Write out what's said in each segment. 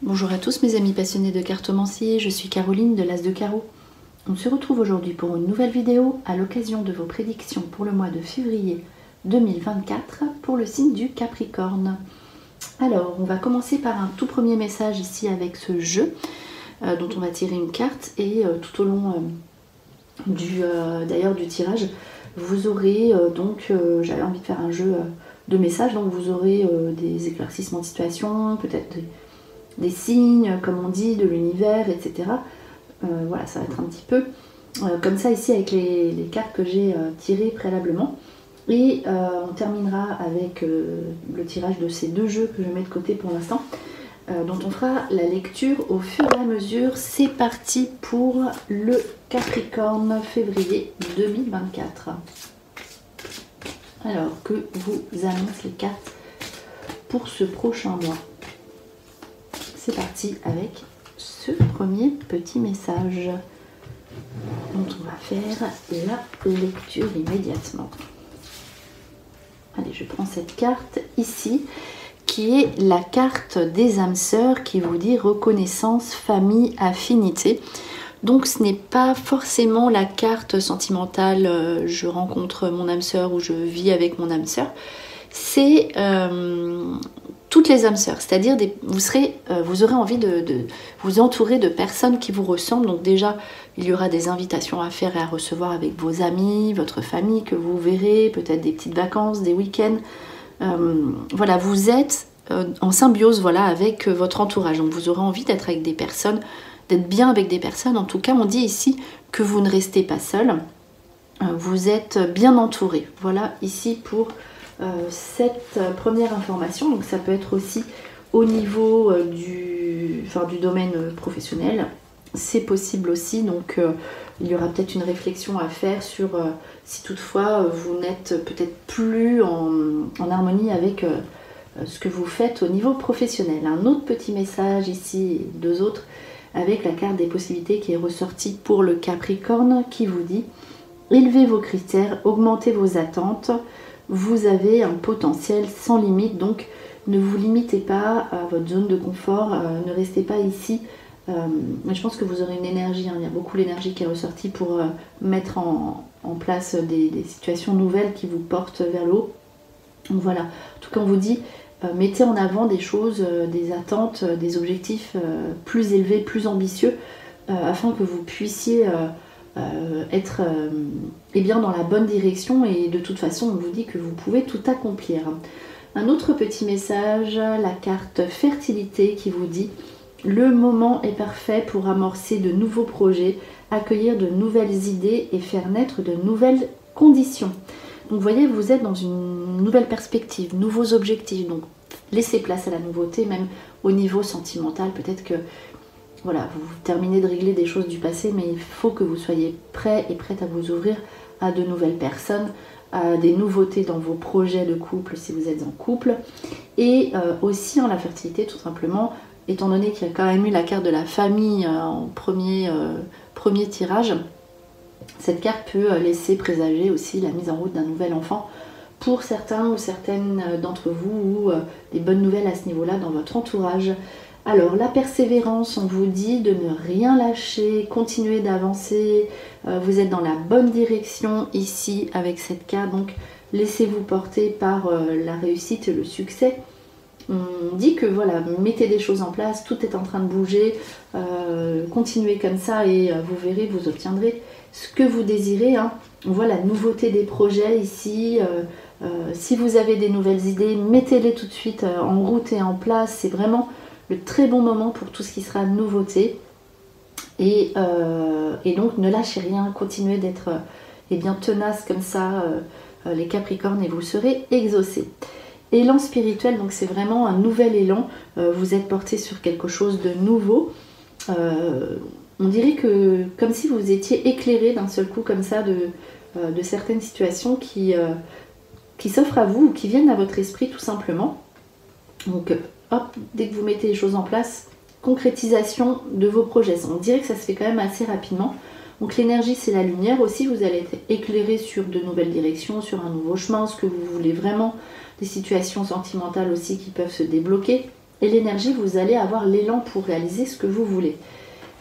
Bonjour à tous mes amis passionnés de cartomancie, je suis Caroline de l'As de Carreau. On se retrouve aujourd'hui pour une nouvelle vidéo à l'occasion de vos prédictions pour le mois de février 2024 pour le signe du Capricorne. Alors, on va commencer par un tout premier message ici avec ce jeu dont on va tirer une carte et tout au long d'ailleurs du tirage, vous aurez j'avais envie de faire un jeu de messages, donc vous aurez des éclaircissements de situation, peut-être des signes, comme on dit, de l'univers, etc. Voilà, ça va être un petit peu comme ça ici avec les cartes que j'ai tirées préalablement. Et on terminera avec le tirage de ces deux jeux que je mets de côté pour l'instant, dont on fera la lecture au fur et à mesure. C'est parti pour le Capricorne février 2024. Alors, que vous annoncent les cartes pour ce prochain mois? C'est parti avec ce premier petit message dont on va faire la lecture immédiatement. Allez, je prends cette carte ici qui est la carte des âmes sœurs qui vous dit reconnaissance, famille, affinité. Donc ce n'est pas forcément la carte sentimentale, je rencontre mon âme sœur ou je vis avec mon âme sœur. C'est toutes les âmes sœurs, c'est-à-dire vous aurez envie de vous entourer de personnes qui vous ressemblent. Donc déjà, il y aura des invitations à faire et à recevoir avec vos amis, votre famille que vous verrez, peut-être des petites vacances, des week-ends. Voilà, vous êtes en symbiose avec votre entourage. Donc vous aurez envie d'être avec des personnes, d'être bien avec des personnes. En tout cas, on dit ici que vous ne restez pas seul. Vous êtes bien entouré. Voilà ici pour cette première information. Donc ça peut être aussi au niveau du domaine professionnel. C'est possible aussi. Donc il y aura peut-être une réflexion à faire sur si toutefois vous n'êtes peut-être plus en harmonie avec ce que vous faites au niveau professionnel. Un autre petit message ici, deux autres, avec la carte des possibilités qui est ressortie pour le Capricorne qui vous dit élevez vos critères, augmentez vos attentes, vous avez un potentiel sans limite, donc ne vous limitez pas à votre zone de confort, ne restez pas ici. Je pense que vous aurez une énergie, il y a beaucoup l'énergie qui est ressortie pour mettre en place des situations nouvelles qui vous portent vers le haut. Donc voilà, en tout cas on vous dit mettez en avant des choses, des attentes, des objectifs plus élevés, plus ambitieux, afin que vous puissiez être dans la bonne direction. Et de toute façon, on vous dit que vous pouvez tout accomplir. Un autre petit message, la carte fertilité qui vous dit le moment est parfait pour amorcer de nouveaux projets, accueillir de nouvelles idées et faire naître de nouvelles conditions. Donc vous voyez, vous êtes dans une nouvelle perspective, nouveaux objectifs, donc laissez place à la nouveauté, même au niveau sentimental. Peut-être que voilà, vous terminez de régler des choses du passé, mais il faut que vous soyez prêt et prête à vous ouvrir à de nouvelles personnes, à des nouveautés dans vos projets de couple si vous êtes en couple, et aussi en la fertilité tout simplement, étant donné qu'il y a quand même eu la carte de la famille en premier tirage. Cette carte peut laisser présager aussi la mise en route d'un nouvel enfant pour certains ou certaines d'entre vous, ou des bonnes nouvelles à ce niveau-là dans votre entourage. Alors la persévérance, on vous dit de ne rien lâcher, continuer d'avancer, vous êtes dans la bonne direction ici avec cette carte, donc laissez-vous porter par la réussite et le succès. On dit que voilà, mettez des choses en place, tout est en train de bouger, continuez comme ça et vous verrez, vous obtiendrez ce que vous désirez. On voit la nouveauté des projets ici. Si vous avez des nouvelles idées, mettez-les tout de suite en route et en place. C'est vraiment le très bon moment pour tout ce qui sera nouveauté. Et donc ne lâchez rien, continuez d'être tenace comme ça, les Capricornes, et vous serez exaucés. Élan spirituel, donc c'est vraiment un nouvel élan, vous êtes porté sur quelque chose de nouveau. On dirait que comme si vous étiez éclairé d'un seul coup comme ça de certaines situations qui s'offrent à vous ou qui viennent à votre esprit tout simplement. Donc hop, dès que vous mettez les choses en place, concrétisation de vos projets. On dirait que ça se fait quand même assez rapidement. Donc l'énergie, c'est la lumière aussi, vous allez être éclairé sur de nouvelles directions, sur un nouveau chemin, ce que vous voulez vraiment, des situations sentimentales aussi qui peuvent se débloquer. et l'énergie, vous allez avoir l'élan pour réaliser ce que vous voulez.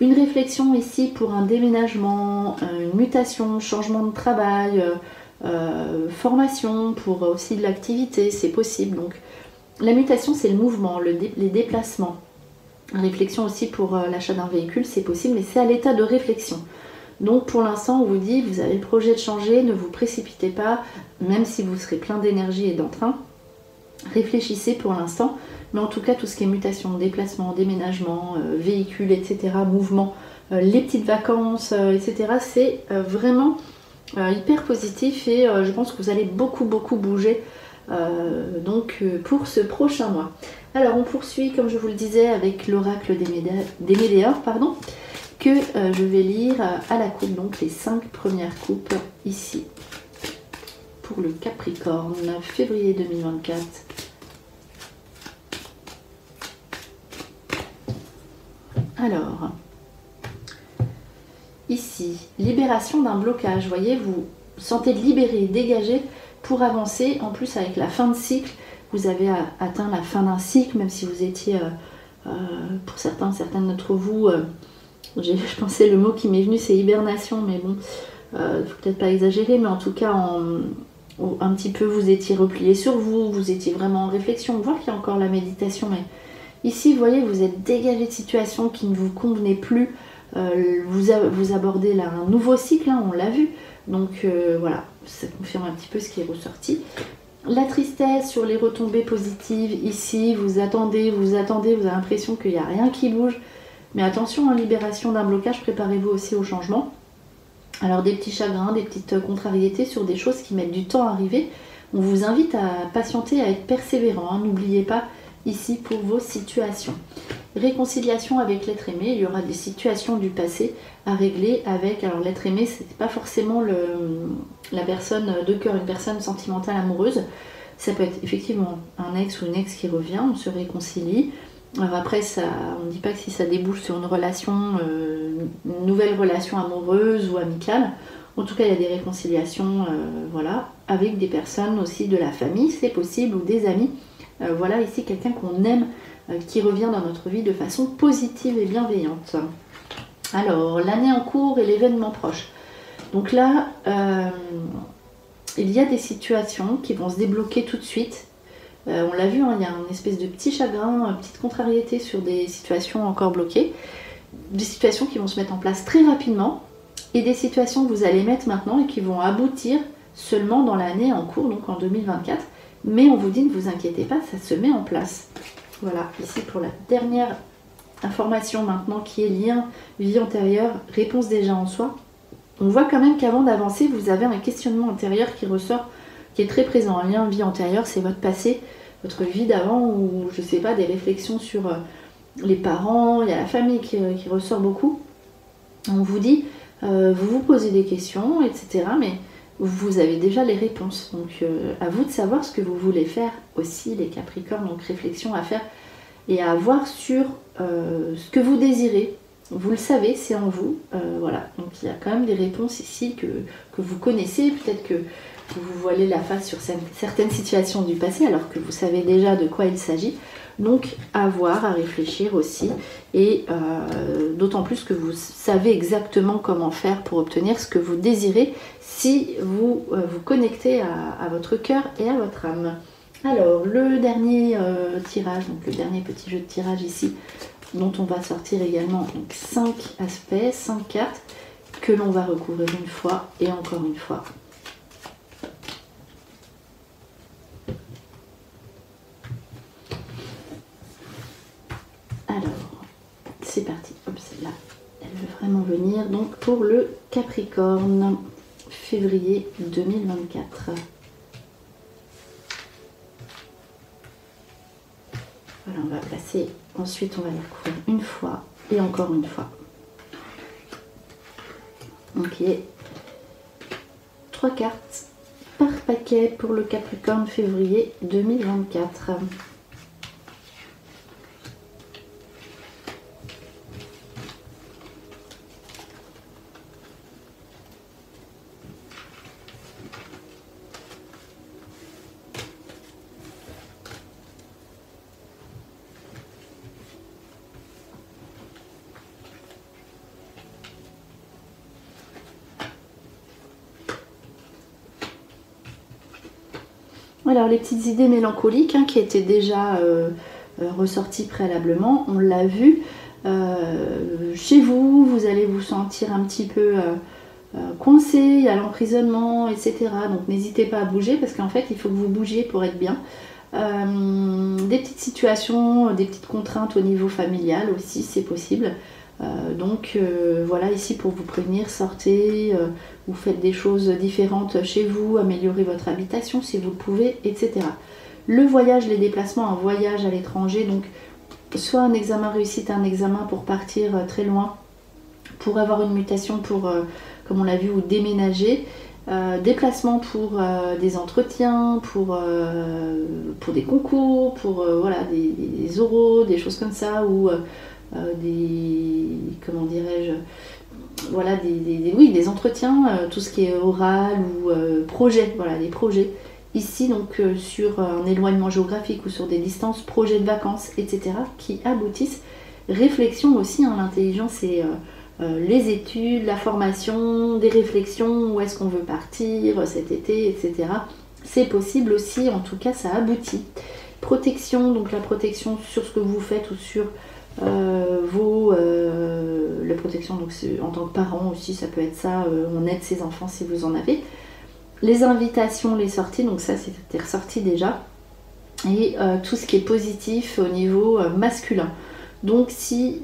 Une réflexion ici pour un déménagement, une mutation, changement de travail, formation, pour aussi de l'activité, c'est possible. Donc la mutation, c'est le mouvement, les déplacements. Réflexion aussi pour l'achat d'un véhicule, c'est possible, mais c'est à l'état de réflexion. Donc pour l'instant, on vous dit, vous avez le projet de changer, ne vous précipitez pas, même si vous serez plein d'énergie et d'entrain. Réfléchissez pour l'instant, mais en tout cas, tout ce qui est mutation, déplacement, déménagement, véhicule, etc., mouvement, les petites vacances, etc., c'est vraiment hyper positif et je pense que vous allez beaucoup bouger pour ce prochain mois. Alors on poursuit, comme je vous le disais, avec l'oracle des Médéors, pardon, que je vais lire à la coupe, donc les 5 premières coupes ici pour le Capricorne, février 2024. Alors, ici, libération d'un blocage, vous voyez, vous sentez de libérer, dégager pour avancer. En plus, avec la fin de cycle, vous avez atteint la fin d'un cycle, même si vous étiez, pour certaines d'entre vous, je pensais le mot qui m'est venu, c'est hibernation, mais bon, faut peut-être pas exagérer, mais en tout cas, un petit peu, vous étiez replié sur vous, vous étiez vraiment en réflexion. On voit qu'il y a encore la méditation, mais ici, vous voyez, vous êtes dégagé de situations qui ne vous convenaient plus. Vous abordez là un nouveau cycle, hein, on l'a vu. Donc voilà, ça confirme un petit peu ce qui est ressorti. La tristesse sur les retombées positives, ici, vous attendez, vous avez l'impression qu'il n'y a rien qui bouge. Mais attention, en libération d'un blocage, préparez-vous aussi au changement. Alors des petits chagrins, des petites contrariétés sur des choses qui mettent du temps à arriver. On vous invite à patienter, à être persévérant, hein. N'oubliez pas ici pour vos situations. Réconciliation avec l'être aimé, il y aura des situations du passé à régler avec, alors l'être aimé, c'est pas forcément la personne de cœur, une personne sentimentale amoureuse. Ça peut être effectivement un ex ou une ex qui revient, on se réconcilie. Alors après, on ne dit pas que si ça débouche sur une relation, une nouvelle relation amoureuse ou amicale. En tout cas, il y a des réconciliations, voilà, avec des personnes aussi de la famille, c'est possible, ou des amis. Voilà, ici, quelqu'un qu'on aime, qui revient dans notre vie de façon positive et bienveillante. Alors, l'année en cours et l'événement proche. Donc là, il y a des situations qui vont se débloquer tout de suite. On l'a vu, hein, il y a une espèce de petit chagrin, une petite contrariété sur des situations encore bloquées. Des situations qui vont se mettre en place très rapidement et des situations que vous allez mettre maintenant et qui vont aboutir seulement dans l'année en cours, donc en 2024. Mais on vous dit, ne vous inquiétez pas, ça se met en place. Voilà, ici pour la dernière information maintenant qui est lien vie antérieure, réponse déjà en soi. On voit quand même qu'avant d'avancer, vous avez un questionnement intérieur qui ressort, qui est très présent. Un lien vie antérieure, c'est votre passé, votre vie d'avant, ou je sais pas, des réflexions sur les parents, il y a la famille qui ressort beaucoup. On vous dit, vous vous posez des questions, etc. Mais vous avez déjà les réponses. Donc à vous de savoir ce que vous voulez faire aussi, les Capricornes. Donc réflexion à faire et à avoir sur ce que vous désirez. Vous le savez, c'est en vous. Voilà. Donc il y a quand même des réponses ici que vous connaissez. Peut-être que vous voilez la face sur certaines situations du passé alors que vous savez déjà de quoi il s'agit. Donc à voir, à réfléchir aussi. Et d'autant plus que vous savez exactement comment faire pour obtenir ce que vous désirez si vous vous connectez à votre cœur et à votre âme. Alors, le dernier tirage, donc le dernier petit jeu de tirage ici, dont on va sortir également donc 5 aspects, 5 cartes, que l'on va recouvrir une fois et encore une fois. Alors, c'est parti. Hop, celle-là, elle veut vraiment venir. Donc, pour le Capricorne, février 2024. Voilà, on va placer, ensuite on va les recouvrir une fois et encore une fois. Ok. 3 cartes par paquet pour le Capricorne février 2024. Alors les petites idées mélancoliques qui étaient déjà ressorties préalablement, on l'a vu. Chez vous, vous allez vous sentir un petit peu coincé, il y a l'emprisonnement, etc. Donc n'hésitez pas à bouger parce qu'en fait il faut que vous bougiez pour être bien. Des petites situations, des petites contraintes au niveau familial aussi, c'est possible. Donc voilà, ici pour vous prévenir, sortez, vous faites des choses différentes chez vous, améliorez votre habitation si vous le pouvez, etc. Le voyage, les déplacements, un voyage à l'étranger, donc soit un examen réussite, un examen pour partir très loin, pour avoir une mutation, pour, comme on l'a vu, ou déménager. Déplacement pour des entretiens, pour des concours, pour voilà, des oraux, des choses comme ça, ou des, comment dirais-je, voilà, des entretiens, tout ce qui est oral ou projet, voilà, des projets. Ici, donc, sur un éloignement géographique ou sur des distances, projets de vacances, etc., qui aboutissent. Réflexion aussi, l'intelligence et les études, la formation, des réflexions, où est-ce qu'on veut partir cet été, etc. C'est possible aussi, en tout cas, ça aboutit. Protection, donc la protection sur ce que vous faites ou sur la protection donc en tant que parent aussi, ça peut être ça, on aide ses enfants si vous en avez. Les invitations, les sorties, donc ça c'était ressorti déjà. Et tout ce qui est positif au niveau masculin. Donc si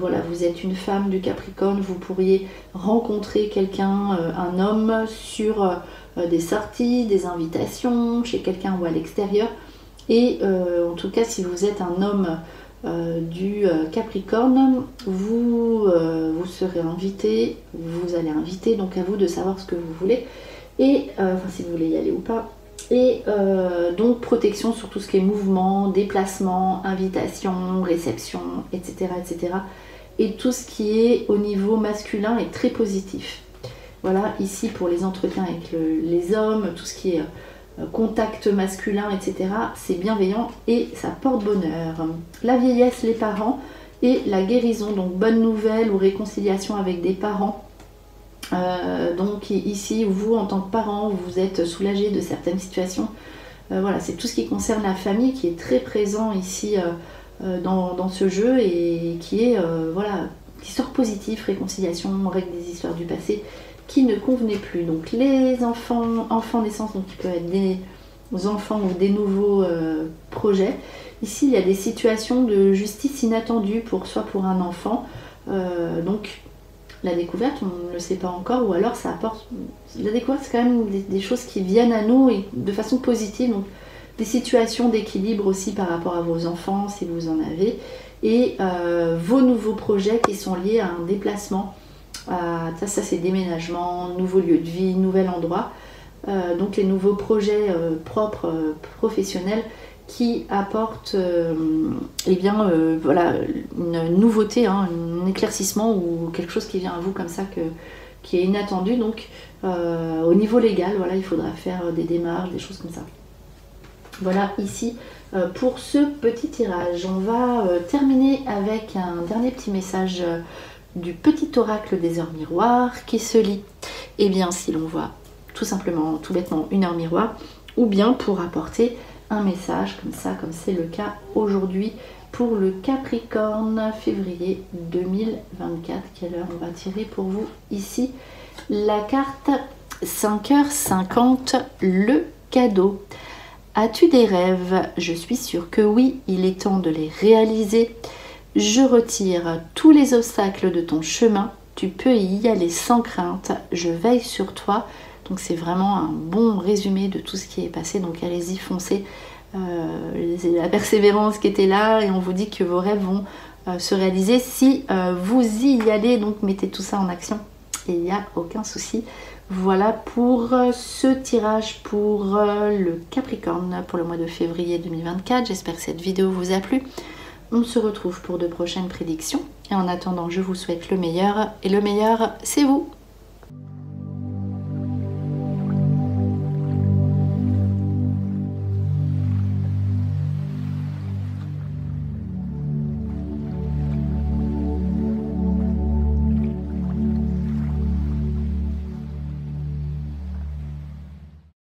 voilà, vous êtes une femme du Capricorne, vous pourriez rencontrer quelqu'un, un homme, sur des sorties, des invitations, chez quelqu'un ou à l'extérieur. Et en tout cas, si vous êtes un homme du Capricorne, vous serez invité, vous allez inviter, donc à vous de savoir ce que vous voulez, et enfin si vous voulez y aller ou pas. Et donc protection sur tout ce qui est mouvement, déplacement, invitation, réception, etc., etc. Et tout ce qui est au niveau masculin est très positif. Voilà, ici pour les entretiens avec les hommes, tout ce qui est contact masculin, etc. C'est bienveillant et ça porte bonheur. La vieillesse, les parents et la guérison, donc bonne nouvelle ou réconciliation avec des parents. Donc ici, vous en tant que parent, vous êtes soulagé de certaines situations. Voilà, c'est tout ce qui concerne la famille qui est très présent ici dans ce jeu et qui est voilà, qui sort positif, réconciliation, règle des histoires du passé qui ne convenaient plus. Donc les enfants naissance, donc qui peuvent être des enfants ou des nouveaux projets. Ici, il y a des situations de justice inattendue soit pour un enfant. Donc la découverte, on ne le sait pas encore, ou alors ça apporte... La découverte, c'est quand même des choses qui viennent à nous et de façon positive. Donc des situations d'équilibre aussi par rapport à vos enfants, si vous en avez. Et vos nouveaux projets qui sont liés à un déplacement. Ça c'est déménagement, nouveau lieu de vie, nouvel endroit. Donc les nouveaux projets propres, professionnels, qui apportent eh bien, voilà, une nouveauté, un éclaircissement ou quelque chose qui vient à vous comme ça, qui est inattendu. Donc au niveau légal, voilà, il faudra faire des démarches, des choses comme ça. Voilà ici pour ce petit tirage. On va terminer avec un dernier petit message du petit oracle des heures miroirs qui se lit. Eh bien, si l'on voit tout simplement, tout bêtement, une heure miroir, ou bien pour apporter un message comme ça, comme c'est le cas aujourd'hui pour le Capricorne, février 2024. Quelle heure on va tirer pour vous ici? La carte 5h50, le cadeau. As-tu des rêves? Je suis sûre que oui, il est temps de les réaliser. Je retire tous les obstacles de ton chemin. Tu peux y aller sans crainte. Je veille sur toi. Donc c'est vraiment un bon résumé de tout ce qui est passé. Donc allez-y, foncez. La persévérance qui était là et on vous dit que vos rêves vont se réaliser si vous y allez. Donc mettez tout ça en action et il n'y a aucun souci. Voilà pour ce tirage pour le Capricorne pour le mois de février 2024. J'espère que cette vidéo vous a plu. On se retrouve pour de prochaines prédictions. Et en attendant, je vous souhaite le meilleur. Et le meilleur, c'est vous!